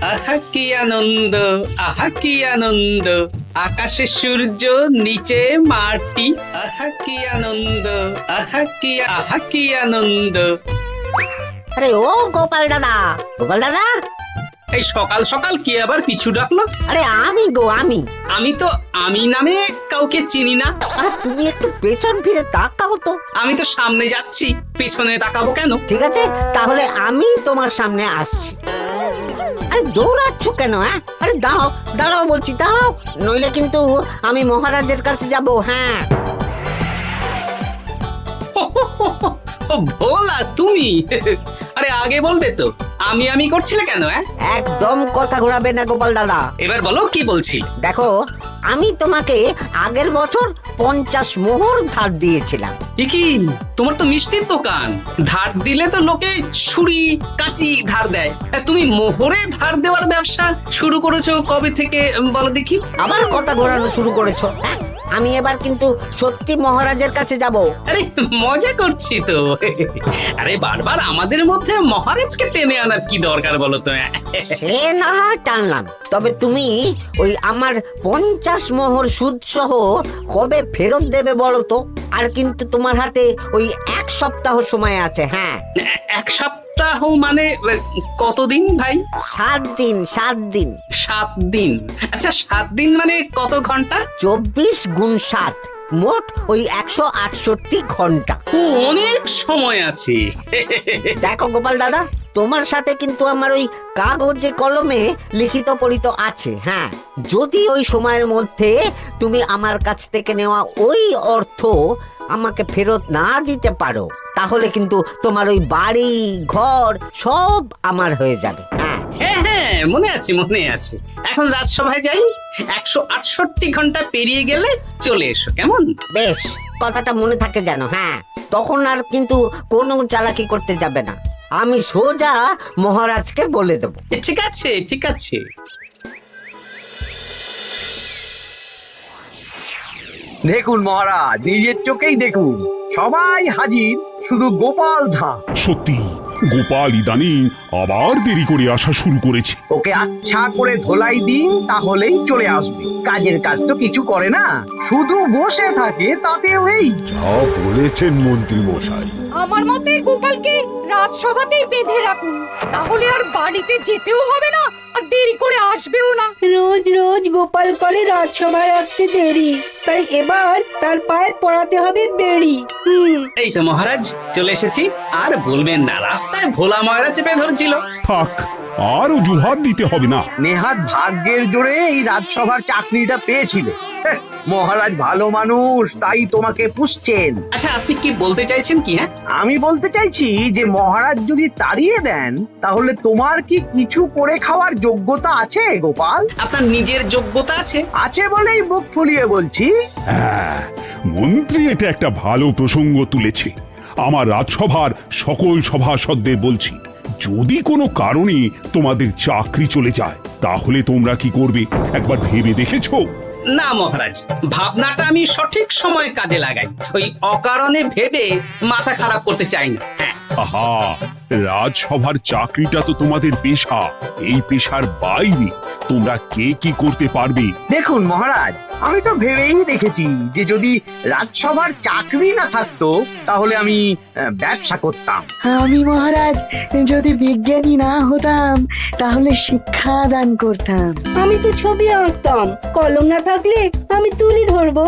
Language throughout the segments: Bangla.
আহা কি আনন্দ, আহা কি আনন্দ, আকাশে সূর্য নিচে মাটি, আহা কি আনন্দ, আহা কি আনন্দ। আরে ও গোপাল দাদা, গোপাল দাদা, এই সকাল সকাল কি আবার পিছু ডাকলো? আরে আমি গো আমি। আমি তো আমি নামে কাউকে চিনি না। আর তুমি একটু পেছন ফিরে তাকাও তো। আমি তো সামনে যাচ্ছি, পেছনে তাকাবো কেন? ঠিক আছে, তাহলে আমি তোমার সামনে আসছি। আরে দৌড়াচ্ছ কেন? হ্যাঁ, আরে দাঁড়াও দাঁড়াও বলছি, দাঁড়াও, নইলে কিন্তু আমি মহারাজের কাছে যাব। হ্যাঁ, ও ভোলা তুমি? আরে আগে বলবে তো, আমি করছিলে কেন? একদম কথা ঘোরাবে না গোপাল দাদা। এবার বলো কি বলছি। দেখো, আমি তোমাকে আগের বছর 50 মোহর ধার দিয়েছিলাম। এ কি, তোমার তো মিষ্টির দোকান, ধার দিলে তো লোকে ছুরি কাঁচি ধার দেয়, আর তুমি মোহরে ধার দেওয়ার ব্যবসা শুরু করেছো কবে থেকে বলো দেখি? আবার কথা ঘোরানো শুরু করেছো। হ্যাঁ, আমি এবার কিন্তু সত্যি মহারাজের কাছে যাব। আরে মজা করছি তো। আরে বারবার আমাদের মধ্যে মহারাজকে টেনে আনার কি দরকার বলো তো? সে না হয় টানলাম, তবে তুমি ওই আমার 50 মোহর সুদ সহ কবে ফেরত দেবে বলো তো? আর কিন্তু তোমার হাতে ওই 1 সপ্তাহ সময় আছে। হ্যাঁ, 1 সপ্তাহ মানে কতদিন ভাই? 7 দিন, 7 দিন। 7 দিন? আচ্ছা 7 দিন মানে কত ঘন্টা? 24 গুণ 7, মোট ওই 168 ঘন্টা। ও, অনেক সময় আছে। দেখো গোপাল দাদা, তোমার সাথে কিন্তু আমার ওই কাগজে কলমে লিখিত পড়িত আছে। হ্যাঁ, যদি ওই সময়ের মধ্যে তুমি আমার কাছ থেকে নেওয়া ওই অর্থ আমাকে ফেরত না দিতে পারো, তাহলে কিন্তু তোমার ওই বাড়ি ঘর সব আমার হয়ে যাবে। হ্যাঁ, হ্যাঁ হ্যাঁ, মনে আছে মনে আছে। এখন রাজসভায় যাই, 168 ঘন্টা পেরিয়ে গেলে চলে এসো, কেমন? বেশ, কথাটা মনে থাকে যেন। হ্যাঁ, তখন আর কিন্তু কোনো চালাকি করতে যাবে না, আমি সোজা মহারাজকে বলে দেব। ঠিক আছে ঠিক আছে। দেখুন মহারাজ, নিজের চোখেই দেখুন, সবাই হাজির, শুধু গোপাল ধা। সত্যি গোপাল ইদানিং আবার দেরি করে আসা শুরু করেছে। ওকে আচ্ছা করে ধোলাই দিন, তাহলেই চলে আসবে। কাজের কাজ তো কিছু করে না, শুধু বসে থাকে, তাতেও এই। যা বলেছেন মন্ত্রী মশাই। আমার মতে গোপালকে রাজসভাতেই বেঁধে রাখুন, তাহলে আর বাড়িতে যেতেও হবে না, আর দেরি করে আসবেও না। রোজ রোজ গোপাল করে রাজসভায় আসতে দেরি, তাই এবার তার পায়ে পড়াতে হবে বেড়ি। এই তো মহারাজ চলে এসেছি। আর বলবেন না, রাস্তায় ভোলা ময়রা চেপে ধরছিল। থাক, আর অজুহাত দিতে হবে না। নেহাত ভাগ্যের জোরে এই রাজসভার চাকরিটা পেয়েছিল। হ্যাঁ, মহারাজ ভালো মানুষ, তাই তোমাকে পুষছেন। আচ্ছা আপনি কি বলতে চাইছেন কি? আমি বলতে চাইছি যে মহারাজ যদি তাড়িয়ে দেন, তাহলে তোমার কি কিছু করে খাওয়ার যোগ্যতা আছে গোপাল? আপনার নিজের যোগ্যতা আছে? আছে বলেই মুখ ফুলিয়ে বলছি। হ্যাঁ, মন্ত্রী এটা একটা ভালো প্রসঙ্গ তুলেছে। আমার রাজসভার সকল সভাসদদের বলছি, যদি কোনো কারণে তোমাদের চাকরি চলে যায়, তাহলে তোমরা কি করবে একবার ভেবে দেখেছো? না মহারাজ, ভাবনাটা আমি সঠিক সময় কাজে লাগাই, ওই অকারণে ভেবে মাথা খারাপ করতে চাই না। হ্যাঁ, আহা, রাজসভার চাকরিটা তো তোমাদের পেশা। এই পেশার বাইরে তোমরা কে কি করতে পারবে? দেখুন মহারাজ, আমি তো ভেবেই দেখেছি যে যদি রাজসভার চাকরি না থাকতো, তাহলে আমি ব্যবসা করতাম। আমি মহারাজ যদি বিজ্ঞানী না হতাম, তাহলে শিক্ষা দান করতাম। আমি তো ছবি আঁকতাম, কলম না থাকলে আমি তুলি ধরবো।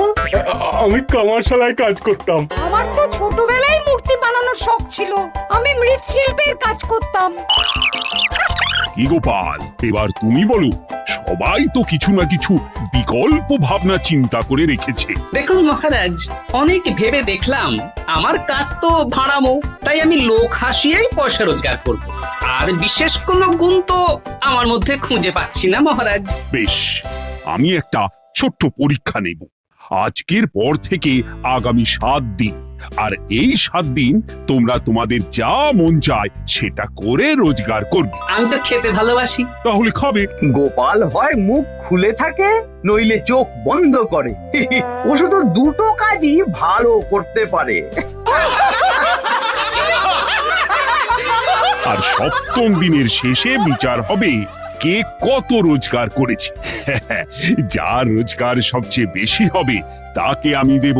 আমি কামারশালায় কাজ করতাম। আমার তো ছোটবেলায় মূর্তি বানানোর শখ ছিল, আমি মৃৎশিল্পের কাজ করতাম। কি গোপাল, এবার তুমি বলো। সবাই তো কিছু না কিছু বিকল্প ভাবনা চিন্তা করে রেখেছে। দেখুন মহারাজ, অনেক ভেবে দেখলাম আমার কাজ তো ভাড়ামো, তাই আমি লোক হাসিয়েই পয়সা রোজগার করব। আর বিশেষ কোনো গুণ তো আমার মধ্যে খুঁজে পাচ্ছি না মহারাজ। বেশ, আমি একটা ছোট্ট পরীক্ষা নেব। আজকের পর থেকে আগামী 7 দিন, আর এই 7 দিন তোমরা তোমাদের যা মন চায় সেটা করে রোজগার করবে। আমি তো খেতে ভালোবাসি। তাহলে খাবে। গোপাল হয় মুখ খুলে থাকে, নইলে চোখ বন্ধ করে। ও শুধু দুটো কাজই ভালো করতে পারে। আর 7ম দিনের শেষে বিচার হবে কে কত রোজগার করেছে। যার রোজগার সবচেয়ে বেশি হবে তাকে আমি দেব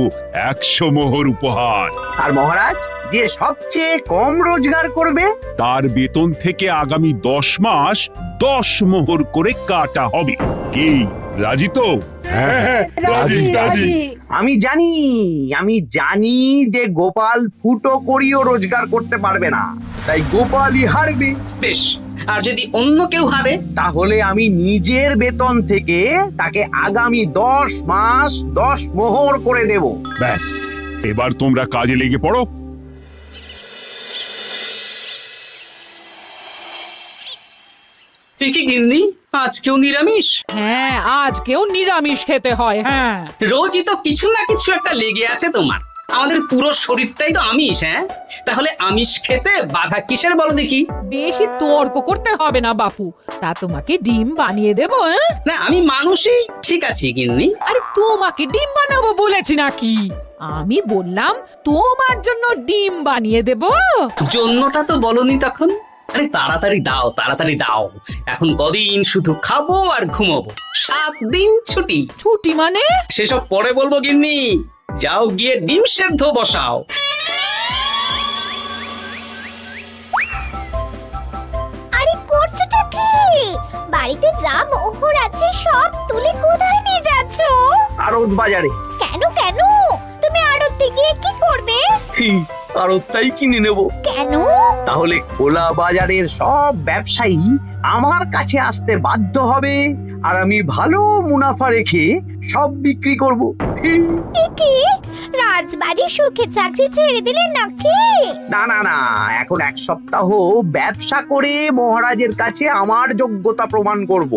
100 মোহর উপহার। আর মহারাজ, যে সবচেয়ে কম রোজগার করবে তার বেতন থেকে আগামী 10 মাস 10 মোহর করে কাটা হবে। কি রাজি তো? হ্যাঁ, রাজি রাজি আমি জানি যে গোপাল ফুটো করিও রোজগার করতে পারবে না, তাই গোপালই হারবে। বেশ, আর যদি অন্য কেউ হারে? তাহলে আমি নিজের বেতন থেকে তাকে আগামী 10 মাস 10 মোহর করে দেব। ব্যাস, এবার তোমরা কাজে লেগে পড়ো। এ কি গিন্নি, আজকেও নিরামিষ? হ্যাঁ, আজকেও নিরামিষ খেতে হয়। হ্যাঁ, রোজই তো কিছু না কিছু একটা লেগে আছে তোমার। আমাদের পুরো শরীরটাই তো আমিষ। হ্যাঁ, তাহলে আমিষ খেতে বাধা কিসের বলো দেখি? বেশি তর্ক করতে হবে না বাপু, তা তোমাকে ডিম বানিয়ে দেবো। হ্যাঁ, না, আমি মানুষই ঠিক আছি গিন্নি। আরে তোমাকে ডিম বানাবো বলেছি নাকি? আমি বললাম তোমার জন্য ডিম বানিয়ে দেবো। জন্যটা তো বলনি তখন। আরে তাড়াতাড়ি দাও, তাড়াতাড়ি দাও। এখন কদিন শুধু খাবো আর ঘুমাবো, 7 দিন ছুটি। ছুটি মানে? সেসব পরে বলবো গিন্নি। যাও গিয়ে ডিম সেদ্ধ বসাও। আরে করছোটা কি? বাড়িতে যা মোহর আছে সব তুলে কোথায় নিয়ে যাচ্ছ? আড়ত বাজারে। কেন কেন? তুমি আড়তে গিয়ে কি করবে? আড়তটাই কিনে নেব। কেন? তাহলে খোলা বাজারের সব ব্যবসায়ী আমার কাছে আসতে বাধ্য হবে, আর আমি ভালো মুনাফা রেখে সব বিক্রি করব। কি রাজবাড়ির সুখে চাকরি ছেড়ে দিলে নাকি? না না না, এখন 1 সপ্তাহ ব্যবসা করে মহারাজের কাছে আমার যোগ্যতা প্রমাণ করব।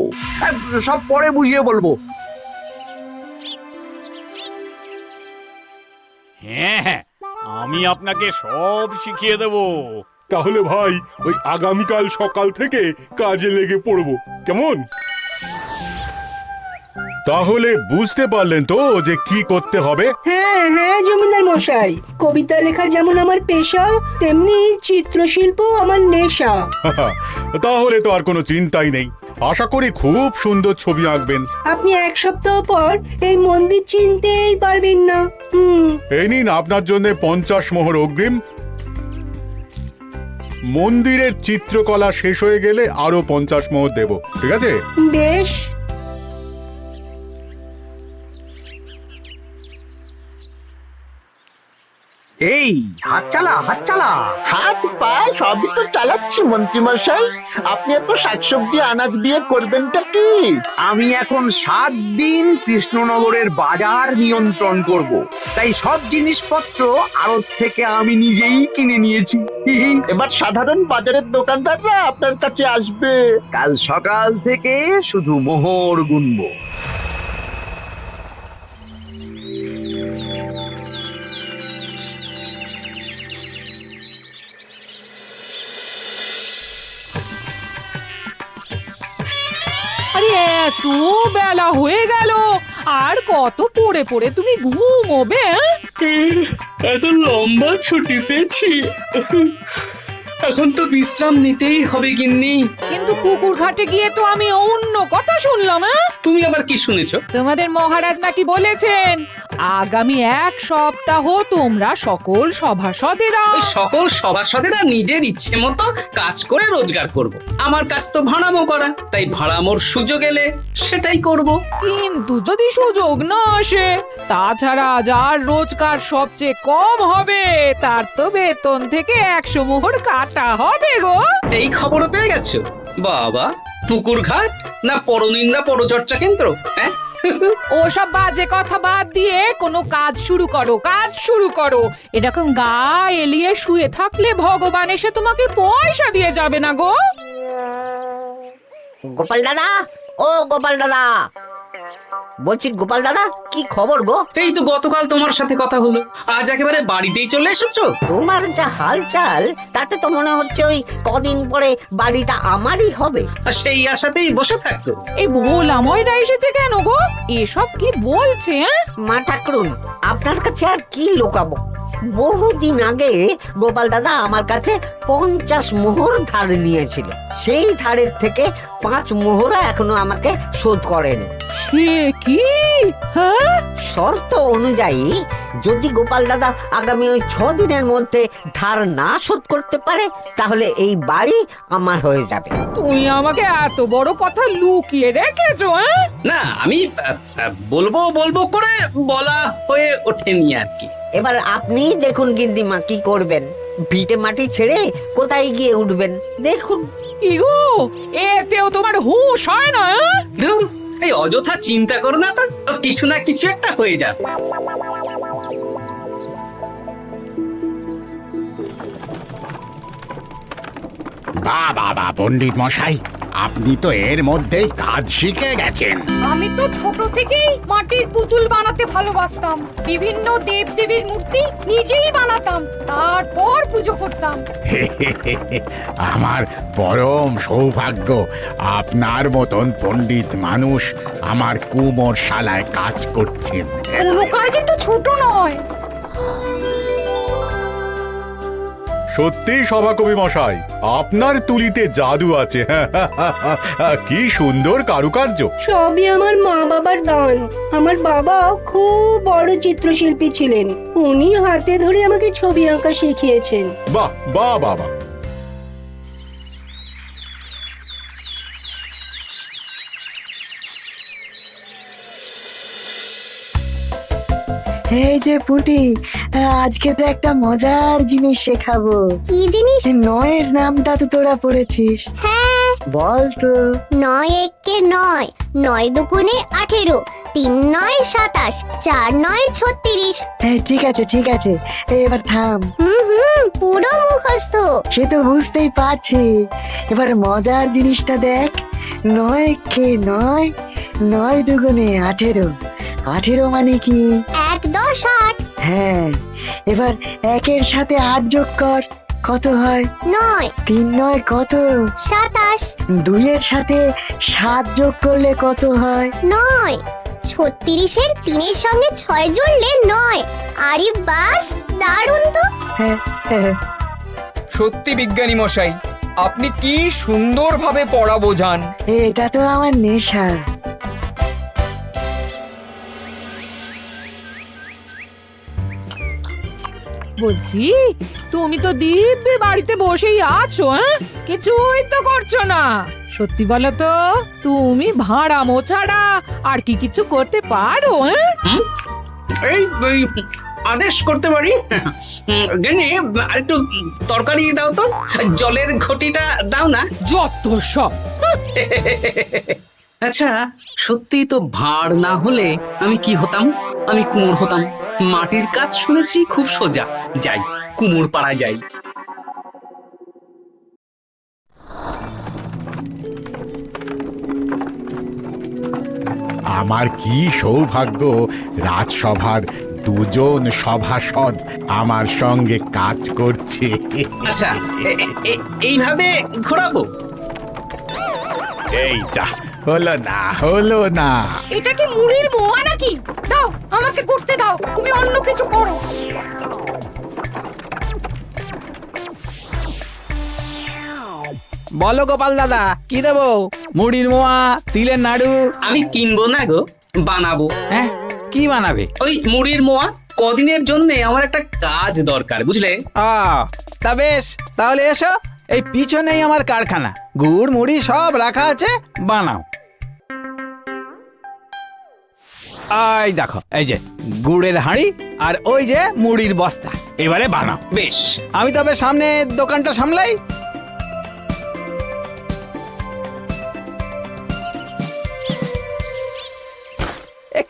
সব পরে বুঝিয়ে বলবো। হ্যাঁ, আমি আপনাকে সব শিখিয়ে দেব। তাহলে ভাই ওই আগামীকাল সকাল থেকে কাজে লেগে পড়বো, কেমন? তাহলে বুঝতে পারলেন তো যে কি করতে হবে? হ্যাঁ হ্যাঁ জমিদার মশাই, কবিতা লেখা যেমন আমার পেশা, তেমনি চিত্রশিল্প আমার নেশা। তাহলে তো আর কোনো চিন্তাই নেই। আশা করি খুব সুন্দর ছবি আঁকবেন। আপনি 1 সপ্তাহ পর এই মন্দির চিনতেই পারবেন না। এই নিন আপনার জন্য 50 মোহর অগ্রিম। মন্দিরের চিত্রকলা শেষ হয়ে গেলে আরো 50 মোহর দেব, ঠিক আছে? বেশ। এই হাত চালা, হাত চালা। হাত পা সবই তো চালাচ্ছি মন্ত্রী মশাই। আপনি এত শাকসবজি আনাজ দিয়ে করবেনটা কি? আমি এখন 7 দিন কৃষ্ণনগরের বাজার নিয়ন্ত্রণ করব, তাই সব জিনিসপত্র আড়ত থেকে আমি নিজেই কিনে নিয়েছি। এবার সাধারণ বাজারের দোকানদাররা আপনার কাছে আসবে। কাল সকাল থেকে শুধু মোহর গুনবো। আরে এত বেলা হয়ে গেল, আর কত পড়ে পড়ে তুমি ঘুমোবে? এত লম্বা ছুটি পেয়েছি, এখন তো বিশ্রাম নিতেই হবে গিন্নি। কিন্তু পুকুর ঘাটে গিয়ে তো আমি অন্য কথা শুনলাম। তুমি আবার কি শুনেছো? তোমাদের মহারাজ নাকি বলেছেন আগামী 1 সপ্তাহ তোমরা সকল সভাসদেরা ওই সকল সভাসদেরা নিজের ইচ্ছে মতো কাজ করে রোজগার করব। আমার কাজ তো ভাড়ামো করা, তাই ভাড়ামোর সুযোগ এলে সেটাই করব। কিন্তু যদি সুযোগ না আসে, তাছাড়া যার রোজগার সবচেয়ে কম হবে তার তো বেতন থেকে 100 মোহর কাটা হবে গো। এই খবরও পেয়ে গেছো? বাবা, পুকুর ঘাট না পরনিন্দা পরচর্চা কেন্দ্র? হ্যাঁ, ওসব বাজে কথা বাদ দিয়ে কোনো কাজ শুরু করো, কাজ শুরু করো। এরকম গা এলিয়ে শুয়ে থাকলে ভগবান এসে তোমাকে পয়সা দিয়ে যাবে না গো। গোপাল দাদা, ও গোপাল দাদা, বলছি গোপাল দাদা, কি খবর গো? এই তো গতকাল তোমার সাথে কথা হলো, আজ একেবারে বাড়িতেই চলে এসেছো। তোমার যা হালচাল তাতে তো মনে হচ্ছে ওই কদিন পরে বাড়িটা আমারই হবে। আর সেই আশাতেই বসে থাকো। এই ভোলাময়রা এসেছে কেন গো? এসব কি বলছে? মা ঠাকুরুন, আপনার কাছে আর কি লোকাবো? বহুদিন আগে গোপাল দাদা আমার কাছে 50 মোহর ধার নিয়েছিল। সেই ধারের থেকে 5 মোহরা এখনো আমাকে শোধ করেন। সে কি? হ্যাঁ, শর্ত অনুযায়ী যদি গোপাল দাদা আগামী ওই 6 দিনের মধ্যে ধার না শোধ করতে পারে তাহলে এই বাড়ি আমার হয়ে যাবে। তুমি আমাকে এত বড় কথা লুকিয়ে রেখেছো? হ্যাঁ, না আমি বলবো করে বলা হয়ে ওঠেনি আর কি। এবার আপনি দেখুন গিন্নিমা কি করবেন। ভিটে মাটি ছেড়ে কোথায় গিয়ে উঠবেন দেখুন। কি গো, এতেও তোমার হুঁশ হয় না? হ্যাঁ? ধুর, এই অযথা চিন্তা করো না তো, কিছু না কিছু একটা হয়ে যাবে। বাবা পণ্ডিত মশাই, আপনি তো এর মধ্যেই কাজ শিখে গেছেন। আমি তো ছোট থেকেই মাটির পুতুল বানাতে ভালোবাসতাম। বিভিন্ন দেবদেবীর মূর্তি নিজেই বানাতাম, তারপর পুজো করতাম। আমার পরম সৌভাগ্য আপনার মতন পণ্ডিত মানুষ আমার কুমোর শালায় কাজ করছেন। কোনো কাজই তো ছোট নয়। সত্যি সভাকবি মশাই, আপনার তুলিতে জাদু আছে। কি সুন্দর কারুকার্য। সবই আমার মা বাবার দান। আমার বাবা খুব বড় চিত্রশিল্পী ছিলেন, উনি হাতে ধরে আমাকে ছবি আঁকা শিখিয়েছেন। বাহ বাহ বাবা। এই যে পুটি, আজকে তো একটা মজার জিনিস শেখাবো। কি জিনিস? নয়ের নামটা তো তোরা পড়েছিস, হ্যাঁ, বল তো। 9 একে 9, 9 দুগুণে 18, 3 9 27, 4 9 36। ঠিক আছে ঠিক আছে, এবার থাম। পুরো মুখস্থ। সে তো বুঝতেই পারছি। এবার মজার জিনিসটা দেখ। 9 কে 9, 9 দুগুণে 18, 18 মানে কি? 1 10 8। হ্যাঁ, এবার 1-এর সাথে 8 যোগ কর, কত হয়? 9 3 9 কত? 27। 2-এর সাথে 7 যোগ করলে কত হয়? 9 36-এর 3-এর সঙ্গে 6 জুড়লে 9। আরে বাস, দারুণ তো। হ্যাঁ হ্যাঁ। সত্যি বিজ্ঞানী মশাই, আপনি কি সুন্দরভাবে পড়া বোঝান। এটা তো আমার নেশা। বলছি, তুমি তো দিব্যি বাড়িতে বসেই আছো। হ্যাঁ, কিছুই তো করছো না। সত্যি বলো তো, তুমি ভাড়ামো ছাড়া আর কি কিছু করতে পারো? হ্যাঁ, এই আদেশ করতে পারি। গেনি একটু তরকারি দাও তো, জলের ঘটিটা দাও না। যত সব। আচ্ছা, সত্যি তো ভাঁড় না হলে আমি কি হতাম? আমি কুমোর হতাম। মাটির কাজ শুনেছি খুব সোজা। যাই, কুমোর পাড়া যাই। আমার কি সৌভাগ্য, রাজসভার দুজন সভাসদ আমার সঙ্গে কাজ করছে। আচ্ছা, এইভাবে ঘোরাবো? এই যা, হলো না। এটা কি মুড়ির মোয়া নাকি? দাও, আমাকে করতে দাও, তুমি অন্য কিছু করো। বলো গোপাল দাদা, কি দেবো? মুড়ির মোয়া, তিলের নাড়ু? আমি কিনবো না গো, বানাবো। হ্যাঁ, কি বানাবে? ওই মুড়ির মোয়া। কদিনের জন্য আমার একটা কাজ দরকার, বুঝলে? তা বেশ, তাহলে এসো, এই পিছনেই আমার কারখানা। গুড় মুড়ি সব রাখা আছে, বানাও। এই দেখো, এই যে গুড়ের হাঁড়ি আর ওই যে মুড়ির বস্তা, এবারে বানাও। বেশ, আমি তবে সামনে দোকানটা সামলাই।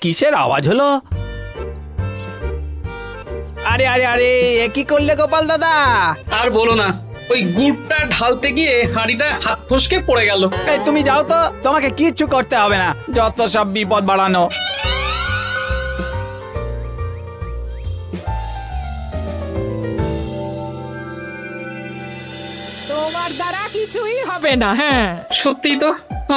কিসের আওয়াজ হলো? আরে আরে আরে, এ কি করলে গোপাল দাদা? আর বলো না, ওই গুড়টা ঢালতে গিয়ে হাঁড়িটা হাত ফসকে পড়ে গেল। এই তুমি যাও তো, তোমাকে কিচ্ছু করতে হবে না, যত সব বিপদ বাড়ানো। তোমার দ্বারা কিছুই হবে না। হ্যাঁ, সত্যি তো,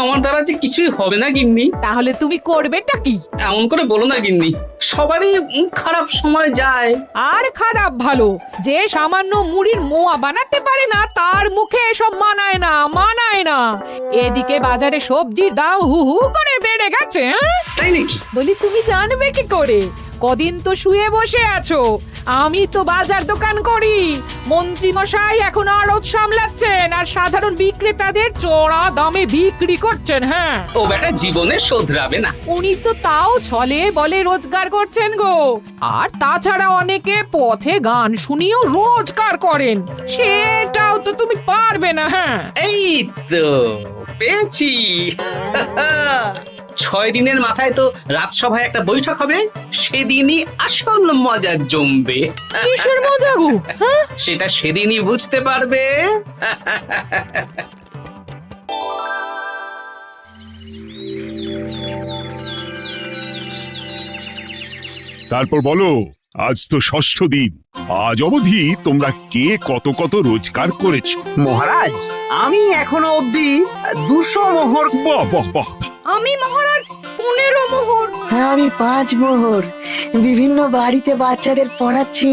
আমার দ্বারা যে কিছুই হবে না গিন্নি। তাহলে তুমি করবেটা কি? এমন করে বলো না গিন্নি, সবারই খারাপ সময় যায়। আর খারাপ ভালো, যে সামান্য মুড়ির মোয়া বানাতে পারে না তার মুখে এসব মানায় না। এদিকে বাজারে সবজির দাম হু হু করে বেড়ে গেছে। তাই নাকি? বলি তুমি জানবে কি করে? কদিন তো শুয়ে বসে আছো, আমি তো বাজার দোকান করি। মন্ত্রী মশাই এখন আড়ত সামলাচ্ছেন আর সাধারণ বিক্রেতাদের চড়া দামে বিক্রি করছেন। হ্যাঁ, ও বেটা জীবনে শোধরাবে না। উনি তো তাও ছলে বলে রোজগার করছেন গো। আর তাছাড়া অনেকে পথে গান শুনিয়েও রোজগার করেন, সেটাও তো তুমি পারবে না। হ্যাঁ, এই তো পেয়েছি। 6 দিনের মাথায় তো রাজসভায় একটা বৈঠক হবে, সেদিনই আসল মজা জমবে। কিসের মজা গো? সেটা সেদিনই বুঝতে পারবে। তারপর বলো, আজ তো ষষ্ঠ দিন, আজ অবধি তোমরা কে কত কত রোজগার করেছো? মহারাজ, আমি এখনো অবধি 200 মোহর। বাহ বাহ বাহ! আমি মহারাজ 15 মোহর। হ্যাঁ, আমি 5 মোহর। বিভিন্ন বাড়িতে বাচ্চাদের পড়াচ্ছি,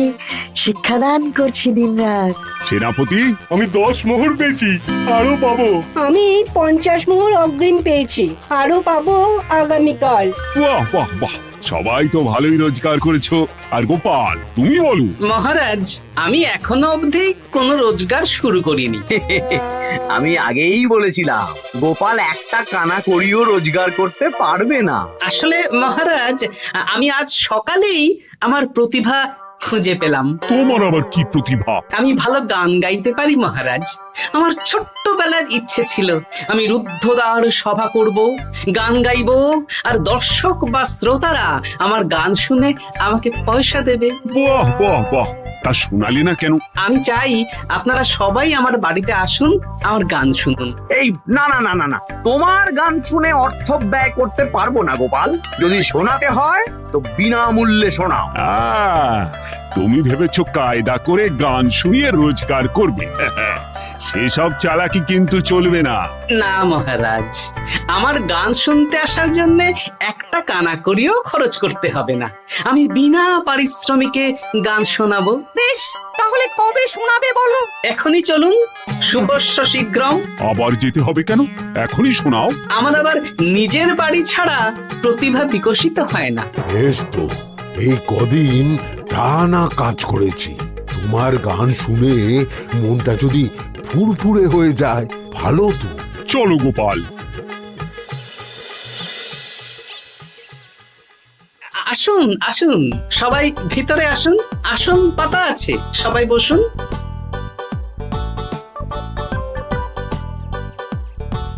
শিক্ষাদান করছি দিনরাত। সেনাপতি, আমি 10 মোহর পেয়েছি, আরো পাবো। আমি 50 মোহর অগ্রিম পেয়েছি, আরো পাবো আগামীকাল। বাহ বাহ বাহ! সবাই তো ভালোই রোজগার করেছো। আর গোপাল, তুমি বলো। মহারাজ, আমি এখনো অবধি কোনো রোজগার শুরু করিনি। আমি আগেই বলেছিলাম গোপাল একটা কানা করিও রোজগার করতে পারবে না। আসলে মহারাজ, আমি আজ সকালেই আমার প্রতিভা খুঁজে পেলাম। তোমার আবার কি প্রতিভা? আমি ভালো গান গাইতে পারি মহারাজ। আমার ছোট্টবেলার ইচ্ছে ছিল আমি রুদ্ধদ্বার সভা করব, গান গাইবো, আর দর্শক বা শ্রোতারা আমার গান শুনে আমাকে পয়সা দেবে। বাহ বাহ বাহ! তা শোনালে না কেন? আমি চাই আপনারা সবাই আমার বাড়িতে আসুন, আমার গান শুনুন। এই না না না না না, তোমার গান শুনে অর্থ ব্যয় করতে পারবো না গোপাল। যদি শোনাতে হয় তো বিনামূল্যে শোনাও। তুমি ভেবেছো কায়দা করে গান শুনিয়ে রোজগার করবে? সেসব চালাকি কিন্তু চলবে না। না মহারাজ, আমার গান শুনতে আসার জন্য একটা কানা করিও খরচ করতে হবে না। আমি বিনা পারিশ্রমিকে গান শোনাবো। বেশ, তাহলে কবে শোনাবে বলো? এখনই চলুন, শুভস্য শীঘ্রম। আবার যেতে হবে কেন? এখনই শোনাও। আমার আবার নিজের বাড়ি ছাড়া প্রতিভা বিকশিত হয় না। বেশ তো, এই কদিন টানা কাজ করেছি, তোমার গান শুনে মনটা যদি ফুরফুরে হয়ে যায় ভালো তো। চলো গোপাল। আসুন আসুন, সবাই ভিতরে আসুন। আসন পাতা আছে, সবাই বসুন।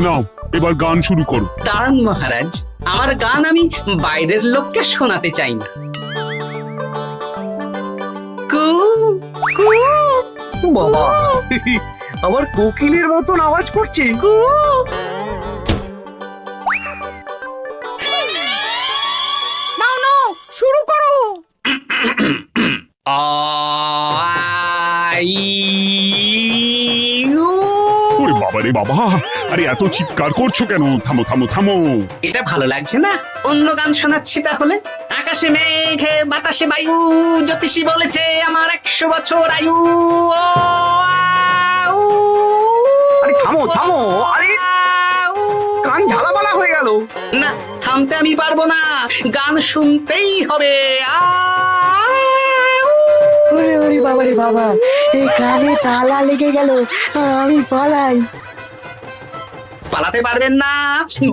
নাও, এবার গান শুরু করো। দাঁড়ান মহারাজ, আমার গান আমি বাইরের লোককে শোনাতে চাই না। কু কু বাবা, আবার কোকিলের মতন আওয়াজ করছে। কু। নাও নাও, শুরু করো। ওরে বাবা রে বাবা! আরে এত চিৎকার করছো কেন? থামো থামো থামো! এটা ভালো লাগছে না? অন্য গান শোনাচ্ছি তাহলে। আকাশে মেঘে বাতাসে বায়ু, জ্যোতিষী বলেছে আমার 100 বছর আয়ু। আরে থামো থামো! আরে কান ঝালাপালা হয়ে গেল। না, থামতে আমি পারবো না, গান শুনতেই হবে। ওরে ওরে বাবা রে বাবা, এই কানে তালা লেগে গেল, আমি পালাই। পালাতে পারবেন না,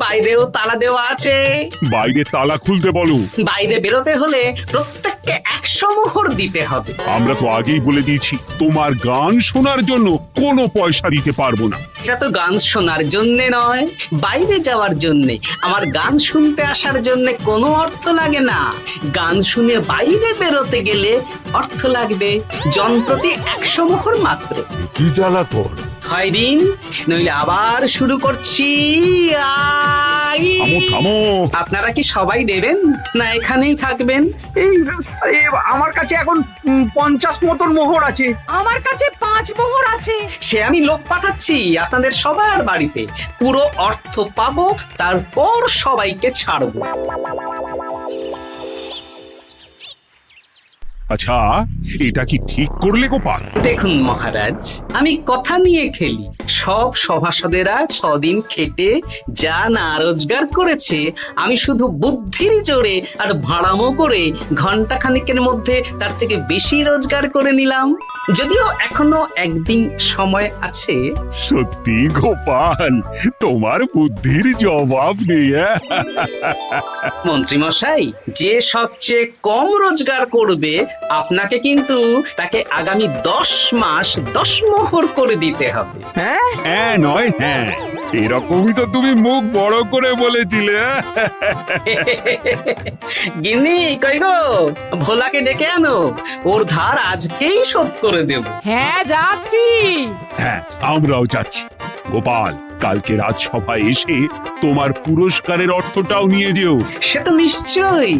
বাইরেও তালা দেওয়া আছে। বাইরে তালা খুলতে বলো। বাইরে বেরোতে হলে প্রত্যেককে 100 মোহর দিতে হবে। আমরা তো আগেই বলে দিয়েছি তোমার গান শোনার জন্য কোনো পয়সা দিতে পারবো না। এটা তো গান শোনার জন্যে নয়, বাইরে যাওয়ার জন্যে। আমার গান শুনতে আসার জন্যে কোনো অর্থ লাগে না। গান শুনে বাইরে বেরোতে গেলে অর্থ লাগবে, জনপ্রতি 100 মোহর মাত্র। কি জ্বালাতন! হয় দিন, নইলে আবার শুরু করছি। থামো থামো! আপনারা কি সবাই দেবেন না এখানেই থাকবেন? এই আমার কাছে এখন 50 মতন মোহর আছে। আমার কাছে 5 মোহর আছে। সে আমি লোক পাঠাচ্ছি আপনাদের সবার বাড়িতে, পুরো অর্থ পাবো, তারপর সবাইকে ছাড়বো। আচ্ছা, এটা কি ঠিক করলে গোপাল? দেখুন মহারাজ, আমি কথা নিয়ে খেলি। সব সভাসদেরা 6 দিন খেটে যা না রোজগার করেছে, আমি শুধু বুদ্ধির জোরে আর ভাড়ামো করে ঘন্টা খানিকের মধ্যে তার থেকে বেশি রোজগার করে নিলাম। যদিও এখনো একদিন সময় আছে। সত্যি গোপাল, তোমার বুদ্ধির জবাব নেই। মন্ত্রী মশাই, যে সবচেয়ে কম রোজগার করবে আপনাকে কিন্তু তাকে আগামী 10 মাস 10 মোহর করে দিতে হবে। হ্যাঁ নয় হ্যাঁ, এরকমই তো তুমি মুখ বড় করে বলেছিলে। গিন্নি, কই গো, ভোলাকে ডেকে আনো, ওর ধার আজকেই শোধ করে দেব। হ্যাঁ, যাচ্ছি। হ্যাঁ, আমরাও যাচ্ছি। গোপাল, কালকে রাজসভায় এসে তোমার পুরস্কারের অর্থটাও নিয়ে যেও। সে তো নিশ্চয়ই।